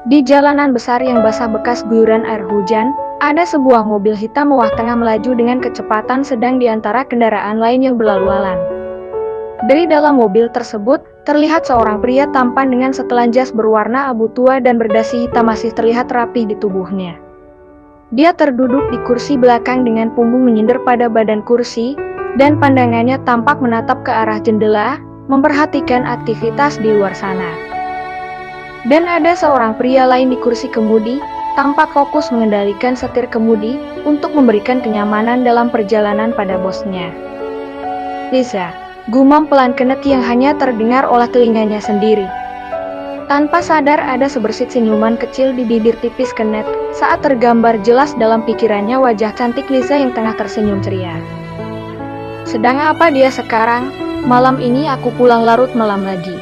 Di jalanan besar yang basah bekas guyuran air hujan, ada sebuah mobil hitam mewah tengah melaju dengan kecepatan sedang di antara kendaraan lain yang berlalu-lalang. Dari dalam mobil tersebut, terlihat seorang pria tampan dengan setelan jas berwarna abu tua dan berdasi hitam masih terlihat rapi di tubuhnya. Dia terduduk di kursi belakang dengan punggung menyindir pada badan kursi, dan pandangannya tampak menatap ke arah jendela, memperhatikan aktivitas di luar sana. Dan ada seorang pria lain di kursi kemudi, tampak fokus mengendalikan setir kemudi, untuk memberikan kenyamanan dalam perjalanan pada bosnya. Lisa, gumam pelan Kenneth yang hanya terdengar oleh telinganya sendiri. Tanpa sadar ada sebersit senyuman kecil di bibir tipis Kenneth, saat tergambar jelas dalam pikirannya wajah cantik Lisa yang tengah tersenyum ceria. Sedang apa dia sekarang? Malam ini aku pulang larut malam lagi.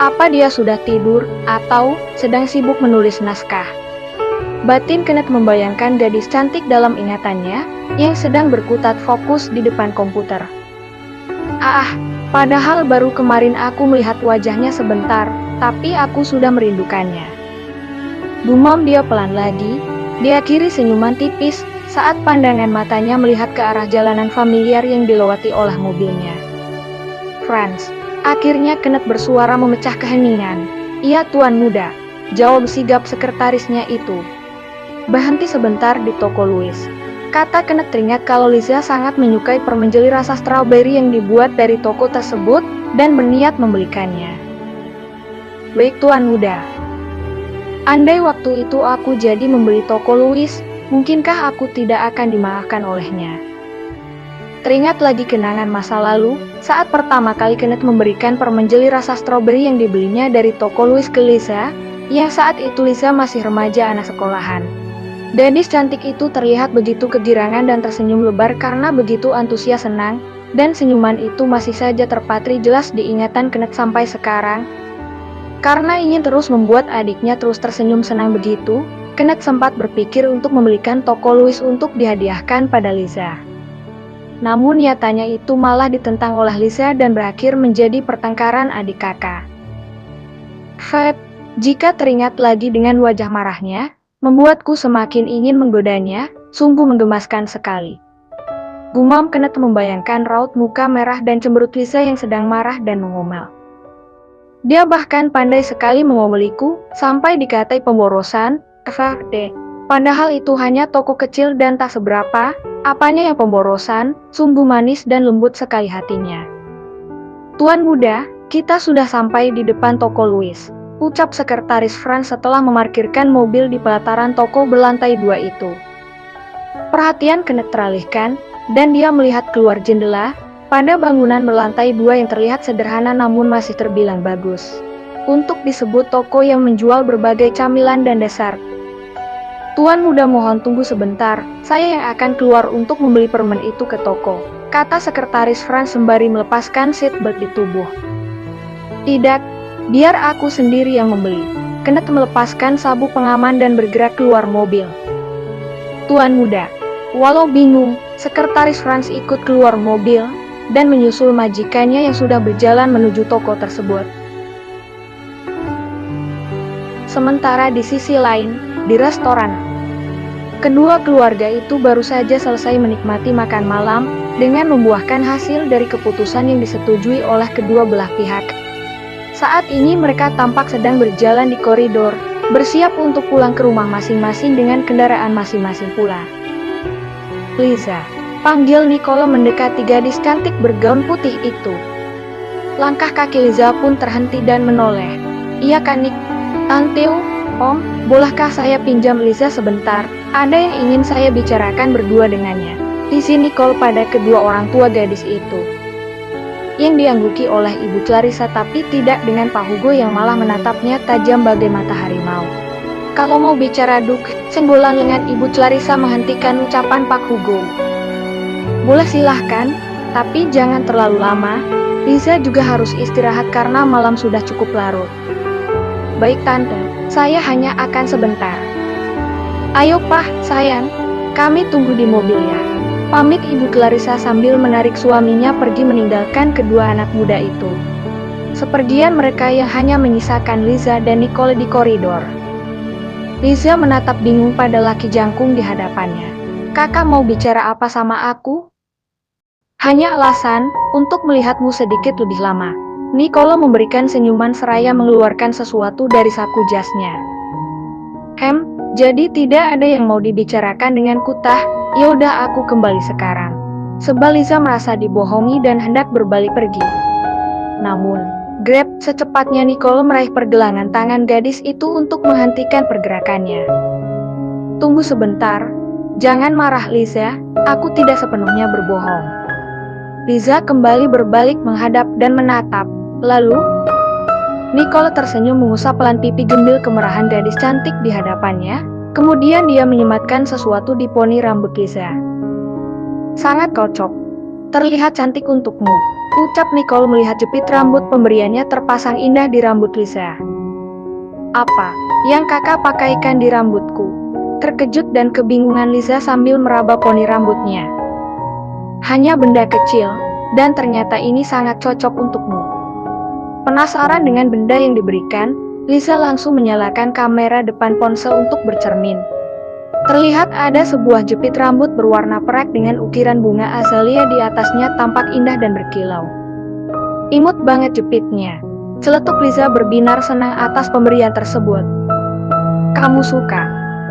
Apa dia sudah tidur, atau sedang sibuk menulis naskah? Batin Kenneth membayangkan gadis cantik dalam ingatannya, yang sedang berkutat fokus di depan komputer. Padahal baru kemarin aku melihat wajahnya sebentar, tapi aku sudah merindukannya. Gumam dia pelan lagi, diakhiri senyuman tipis, saat pandangan matanya melihat ke arah jalanan familiar yang dilewati oleh mobilnya. Franz. Akhirnya Kenneth bersuara memecah keheningan. Iya tuan muda, jawab sigap sekretarisnya itu. Berhenti sebentar di toko Louis. Kata Kenneth teringat kalau Lisa sangat menyukai permen jeli rasa strawberry yang dibuat dari toko tersebut, dan berniat membelikannya. Baik tuan muda. Andai waktu itu aku jadi membeli toko Louis, mungkinkah aku tidak akan dimaafkan olehnya? Teringat lagi kenangan masa lalu, saat pertama kali Kenneth memberikan permen jeli rasa stroberi yang dibelinya dari toko Louis ke Lisa, yang saat itu Lisa masih remaja anak sekolahan. Gadis cantik itu terlihat begitu kegirangan dan tersenyum lebar karena begitu antusias senang, dan senyuman itu masih saja terpatri jelas di ingatan Kenneth sampai sekarang. Karena ingin terus membuat adiknya terus tersenyum senang begitu, Kenneth sempat berpikir untuk membelikan toko Louis untuk dihadiahkan pada Lisa. Namun nyatanya itu malah ditentang oleh Lisa dan berakhir menjadi pertengkaran adik kakak. Feb, jika teringat lagi dengan wajah marahnya, membuatku semakin ingin menggodanya, sungguh menggemaskan sekali. Gumam Kenneth membayangkan raut muka merah dan cemberut Lisa yang sedang marah dan mengomel. Dia bahkan pandai sekali mengomeliku, sampai dikatai pemborosan, padahal itu hanya toko kecil dan tak seberapa. Apanya yang pemborosan, sungguh manis dan lembut sekali hatinya. Tuan muda, kita sudah sampai di depan toko Louis, ucap sekretaris Franz setelah memarkirkan mobil di pelataran toko berlantai 2 itu. Perhatian Kenneth teralihkan, dan dia melihat keluar jendela, pada bangunan berlantai 2 yang terlihat sederhana namun masih terbilang bagus. Untuk disebut toko yang menjual berbagai camilan dan dessert. Tuan muda mohon tunggu sebentar, saya yang akan keluar untuk membeli permen itu ke toko, kata sekretaris Franz sembari melepaskan seatbelt di tubuh. Tidak, biar aku sendiri yang membeli. Kenneth melepaskan sabuk pengaman dan bergerak keluar mobil. Tuan muda, walau bingung, sekretaris Franz ikut keluar mobil, dan menyusul majikannya yang sudah berjalan menuju toko tersebut. Sementara di sisi lain, di restoran, kedua keluarga itu baru saja selesai menikmati makan malam, dengan membuahkan hasil dari keputusan yang disetujui oleh kedua belah pihak. Saat ini mereka tampak sedang berjalan di koridor, bersiap untuk pulang ke rumah masing-masing dengan kendaraan masing-masing pula. Lisa, panggil Nicole mendekati gadis cantik bergaun putih itu. Langkah kaki Lisa pun terhenti dan menoleh. Iya kan Nick? Tante, Om, bolehkah saya pinjam Lisa sebentar? Ada yang ingin saya bicarakan berdua dengannya. Di sini Nicole pada kedua orang tua gadis itu. Yang diangguki oleh Ibu Clarissa tapi tidak dengan Pak Hugo yang malah menatapnya tajam bagai mata harimau. Kalau mau bicara Duk, senggolan lengan Ibu Clarissa menghentikan ucapan Pak Hugo. Boleh silahkan, tapi jangan terlalu lama. Lisa juga harus istirahat karena malam sudah cukup larut. Baik Tante, saya hanya akan sebentar. Ayo Pak, sayang, kami tunggu di mobil ya. Pamit Ibu Clarissa sambil menarik suaminya pergi meninggalkan kedua anak muda itu. Sepergian mereka yang hanya menyisakan Lisa dan Nicole di koridor. Liza menatap bingung pada laki jangkung di hadapannya. Kakak mau bicara apa sama aku? Hanya alasan, untuk melihatmu sedikit lebih lama. Nicolo memberikan senyuman seraya mengeluarkan sesuatu dari saku jasnya. Jadi tidak ada yang mau dibicarakan dengan kutah, yaudah aku kembali sekarang. Sebab Liza merasa dibohongi dan hendak berbalik pergi. Namun, secepatnya Nicolo meraih pergelangan tangan gadis itu untuk menghentikan pergerakannya. Tunggu sebentar, jangan marah Liza, aku tidak sepenuhnya berbohong. Liza kembali berbalik menghadap dan menatap, lalu Nicolo tersenyum mengusap pelan pipi gembil kemerahan gadis cantik di hadapannya, kemudian dia menyematkan sesuatu di poni rambut Liza. Sangat cocok, terlihat cantik untukmu, ucap Nicolo melihat jepit rambut pemberiannya terpasang indah di rambut Liza. Apa yang kakak pakaikan di rambutku? Terkejut dan kebingungan Liza sambil meraba poni rambutnya. Hanya benda kecil, dan ternyata ini sangat cocok untukmu. Penasaran dengan benda yang diberikan, Liza langsung menyalakan kamera depan ponsel untuk bercermin. Terlihat ada sebuah jepit rambut berwarna perak dengan ukiran bunga azalea di atasnya tampak indah dan berkilau. Imut banget jepitnya. Celetuk Liza berbinar senang atas pemberian tersebut. Kamu suka?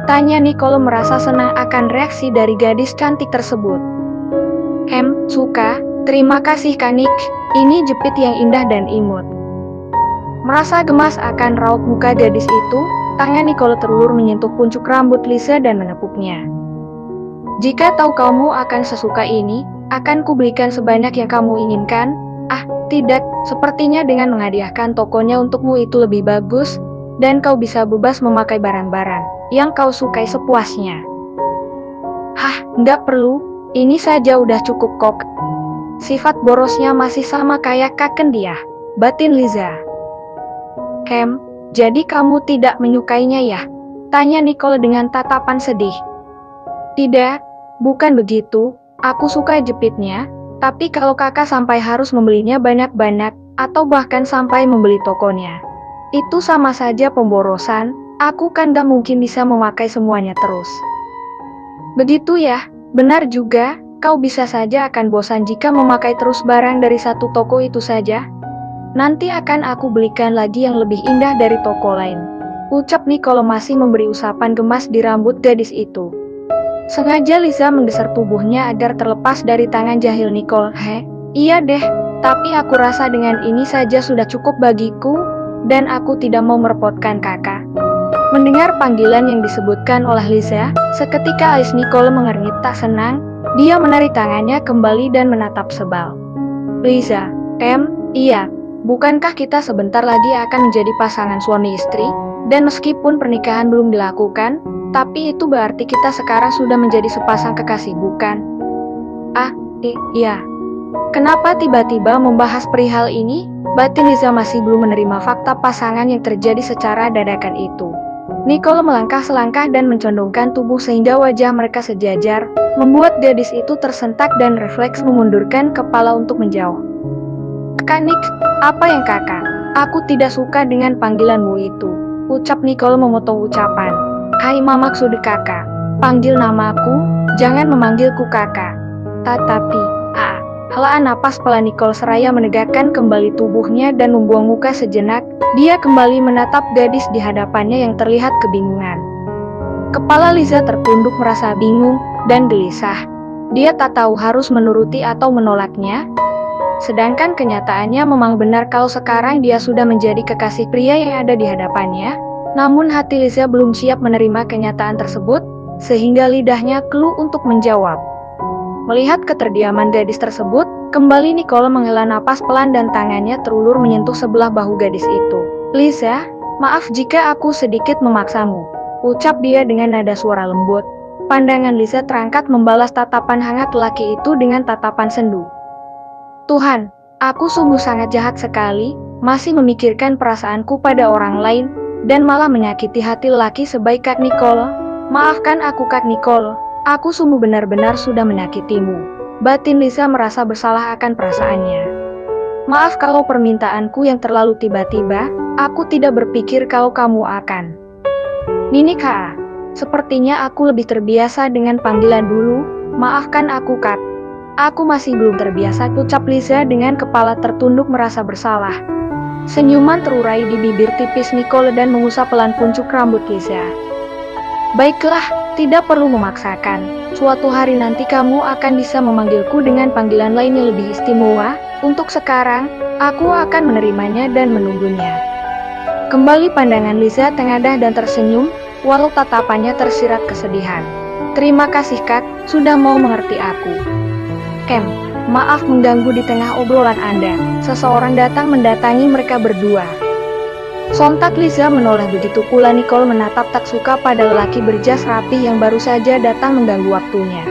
Tanya Nicolo merasa senang akan reaksi dari gadis cantik tersebut. Suka, terima kasih Kanik, ini jepit yang indah dan imut. Merasa gemas akan raut muka gadis itu, tangan Nicolo terulur menyentuh puncuk rambut Liza dan menepuknya. Jika tahu kamu akan sesuka ini, akan kubelikan sebanyak yang kamu inginkan. Tidak, sepertinya dengan menghadiahkan tokonya untukmu itu lebih bagus, dan kau bisa bebas memakai barang-barang yang kau sukai sepuasnya. Nggak perlu, ini saja udah cukup kok. Sifat borosnya masih sama kayak kaken dia, batin Liza. Jadi kamu tidak menyukainya ya? Tanya Nicolo dengan tatapan sedih. Tidak, bukan begitu, aku suka jepitnya, tapi kalau kakak sampai harus membelinya banyak-banyak, atau bahkan sampai membeli tokonya, itu sama saja pemborosan, aku kan gak mungkin bisa memakai semuanya terus. Begitu ya, benar juga, kau bisa saja akan bosan jika memakai terus barang dari satu toko itu saja. Nanti akan aku belikan lagi yang lebih indah dari toko lain, ucap Nicolo masih memberi usapan gemas di rambut gadis itu. Sengaja Liza menggeser tubuhnya agar terlepas dari tangan jahil Nicolo. Iya deh, tapi aku rasa dengan ini saja sudah cukup bagiku, dan aku tidak mau merepotkan kakak. Mendengar panggilan yang disebutkan oleh Liza, seketika alis Nicolo mengernyit tak senang, dia menarik tangannya kembali dan menatap sebal. Liza, iya. Bukankah kita sebentar lagi akan menjadi pasangan suami istri? Dan meskipun pernikahan belum dilakukan, tapi itu berarti kita sekarang sudah menjadi sepasang kekasih, bukan? Iya. Kenapa tiba-tiba membahas perihal ini? Batin Liza masih belum menerima fakta pasangan yang terjadi secara dadakan itu. Nicolo melangkah selangkah dan mencondongkan tubuh sehingga wajah mereka sejajar, membuat gadis itu tersentak dan refleks memundurkan kepala untuk menjauh. Kanik, apa yang kakak? Aku tidak suka dengan panggilanmu itu, ucap Nicolo memotong ucapan. Hai maksud kakak, panggil namaku, jangan memanggilku kakak. Tetapi, helaan napas pelan Nicolo seraya menegakkan kembali tubuhnya dan membuang muka sejenak, dia kembali menatap gadis di hadapannya yang terlihat kebingungan. Kepala Liza tertunduk merasa bingung dan gelisah. Dia tak tahu harus menuruti atau menolaknya. Sedangkan kenyataannya memang benar kalau sekarang dia sudah menjadi kekasih pria yang ada di hadapannya. Namun hati Liza belum siap menerima kenyataan tersebut, sehingga lidahnya keluh untuk menjawab. Melihat keterdiaman gadis tersebut, kembali Nicolo menghela napas pelan dan tangannya terulur menyentuh sebelah bahu gadis itu. Liza, maaf jika aku sedikit memaksamu, ucap dia dengan nada suara lembut. Pandangan Liza terangkat membalas tatapan hangat laki itu dengan tatapan sendu. Tuhan, aku sungguh sangat jahat sekali, masih memikirkan perasaanku pada orang lain, dan malah menyakiti hati laki sebaik Kak Nicolo. Maafkan aku Kak Nicolo, aku sungguh benar-benar sudah menyakitimu. Batin Liza merasa bersalah akan perasaannya. Maaf kalau permintaanku yang terlalu tiba-tiba, aku tidak berpikir kalau kamu akan Nini Ka, sepertinya aku lebih terbiasa dengan panggilan dulu. Maafkan aku, Kak. Aku masih belum terbiasa, ucap Lisa dengan kepala tertunduk merasa bersalah. Senyuman terurai di bibir tipis Nicole dan mengusap pelan puncuk rambut Lisa. Baiklah, tidak perlu memaksakan. Suatu hari nanti kamu akan bisa memanggilku dengan panggilan lain yang lebih istimewa. Untuk sekarang, aku akan menerimanya dan menunggunya. Kembali pandangan Lisa tengadah dan tersenyum, walau tatapannya tersirat kesedihan. Terima kasih, Kak, sudah mau mengerti aku. Kem, maaf mengganggu di tengah obrolan Anda. Seseorang datang mendatangi mereka berdua. Sontak Lisa menoleh, begitu pula Nicole menatap tak suka pada lelaki berjas rapi yang baru saja datang mengganggu waktunya.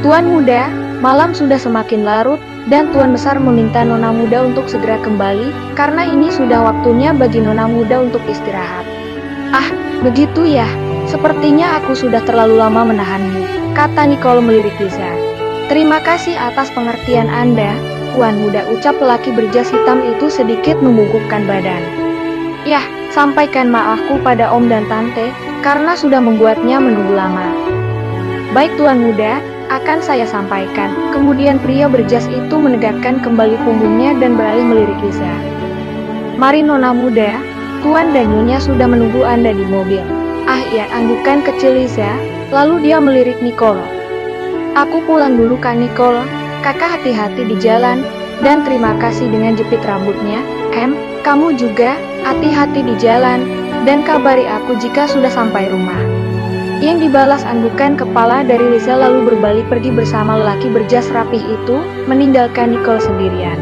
Tuan muda, malam sudah semakin larut, dan Tuan Besar meminta Nona muda untuk segera kembali, karena ini sudah waktunya bagi Nona muda untuk istirahat. Ah, begitu ya, sepertinya aku sudah terlalu lama menahanmu, kata Nicole melirik Lisa. Terima kasih atas pengertian Anda, Tuan muda, ucap lelaki berjas hitam itu sedikit membungkukkan badan. Yah, sampaikan maafku pada Om dan Tante, karena sudah membuatnya menunggu lama. Baik Tuan muda, akan saya sampaikan. Kemudian pria berjas itu menegakkan kembali punggungnya dan beralih melirik Lisa. Mari Nona muda, Tuan dan Nyonya sudah menunggu Anda di mobil. Ah iya, anggukan kecil Lisa, lalu dia melirik Nicole. Aku pulang dulu Kak Nicole, kakak hati-hati di jalan, dan terima kasih dengan jepit rambutnya. Kamu juga, hati-hati di jalan, dan kabari aku jika sudah sampai rumah. Yang dibalas anggukan kepala dari Lisa lalu berbalik pergi bersama lelaki berjas rapih itu, meninggalkan Nicole sendirian.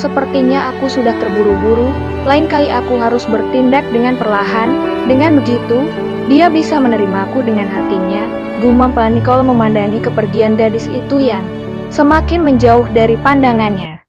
Sepertinya aku sudah terburu-buru, lain kali aku harus bertindak dengan perlahan, dengan begitu, dia bisa menerimaku dengan hatinya, gumam Nicole memandangi kepergian gadis itu yang semakin menjauh dari pandangannya.